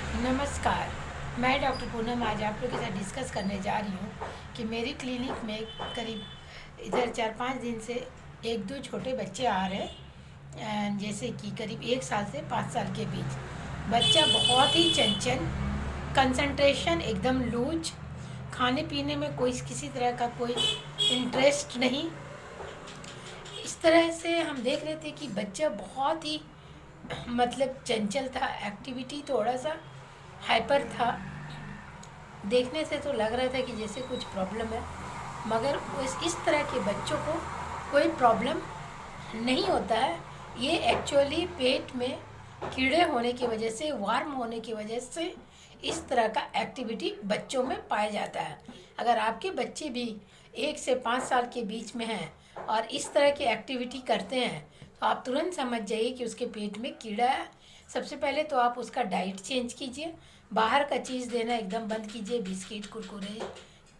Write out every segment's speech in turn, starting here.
नमस्कार। मैं डॉक्टर पूनम आज आप लोग के साथ डिस्कस करने जा रही हूँ कि मेरी क्लिनिक में करीब इधर 4-5 दिन से एक दो छोटे बच्चे आ रहे हैं, जैसे कि करीब 1 साल से 5 साल के बीच। बच्चा बहुत ही चंचल, कंसंट्रेशन एकदम लूज, खाने पीने में कोई किसी तरह का कोई इंटरेस्ट नहीं। इस तरह से हम देख रहे थे कि बच्चा बहुत ही मतलब चंचल था, एक्टिविटी थोड़ा सा हाइपर था। देखने से तो लग रहा था कि जैसे कुछ प्रॉब्लम है, मगर इस तरह के बच्चों को कोई प्रॉब्लम नहीं होता है। ये एक्चुअली पेट में कीड़े होने की वजह से, वार्म होने की वजह से इस तरह का एक्टिविटी बच्चों में पाया जाता है। अगर आपके बच्चे भी 1 से 5 साल के बीच में हैं और इस तरह की एक्टिविटी करते हैं तो आप तुरंत समझ जाइए कि उसके पेट में कीड़ा है। सबसे पहले तो आप उसका डाइट चेंज कीजिए, बाहर का चीज़ देना एकदम बंद कीजिए, बिस्किट, कुरकुरे,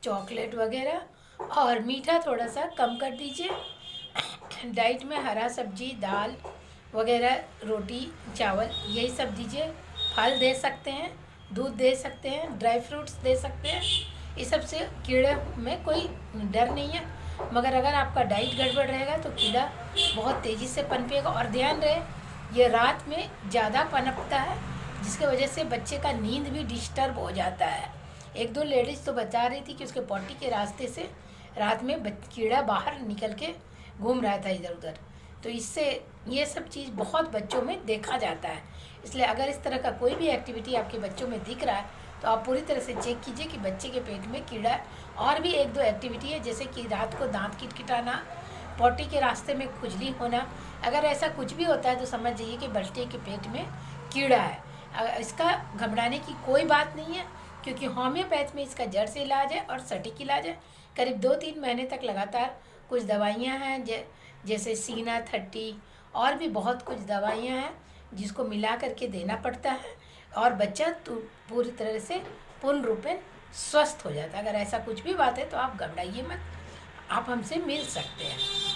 चॉकलेट वगैरह, और मीठा थोड़ा सा कम कर दीजिए। डाइट में हरा सब्जी, दाल वगैरह, रोटी, चावल, यही सब दीजिए। फल दे सकते हैं, दूध दे सकते हैं, ड्राई फ्रूट्स दे सकते हैं। इस सब से कीड़े में कोई डर नहीं है। मगर अगर आपका डाइट गड़बड़ रहेगा तो कीड़ा बहुत तेज़ी से पनपेगा। और ध्यान रहे, ये रात में ज़्यादा पनपता है, जिसके वजह से बच्चे का नींद भी डिस्टर्ब हो जाता है। एक दो लेडीज़ तो बता रही थी कि उसके पॉटी के रास्ते से रात में कीड़ा बाहर निकल के घूम रहा था इधर उधर। तो इससे ये सब चीज़ बहुत बच्चों में देखा जाता है। इसलिए अगर इस तरह का कोई भी एक्टिविटी आपके बच्चों में दिख रहा है तो आप पूरी तरह से चेक कीजिए कि बच्चे के पेट में कीड़ा है। और भी एक दो एक्टिविटी है, जैसे कि रात को दांत किटकिटाना, पॉटी के रास्ते में खुजली होना। अगर ऐसा कुछ भी होता है तो समझ जाइए कि बच्चे के पेट में कीड़ा है। इसका घबराने की कोई बात नहीं है, क्योंकि होम्योपैथ में इसका जड़ से इलाज है और सटीक इलाज है। करीब 2-3 महीने तक लगातार कुछ दवाइयाँ हैं, जैसे सीना 30, और भी बहुत कुछ दवाइयाँ हैं जिसको मिला करके देना पड़ता है, और बच्चा तो पूरी तरह से पूर्ण रूपेण स्वस्थ हो जाता है। अगर ऐसा कुछ भी बात है तो आप घबराइए मत, आप हमसे मिल सकते हैं।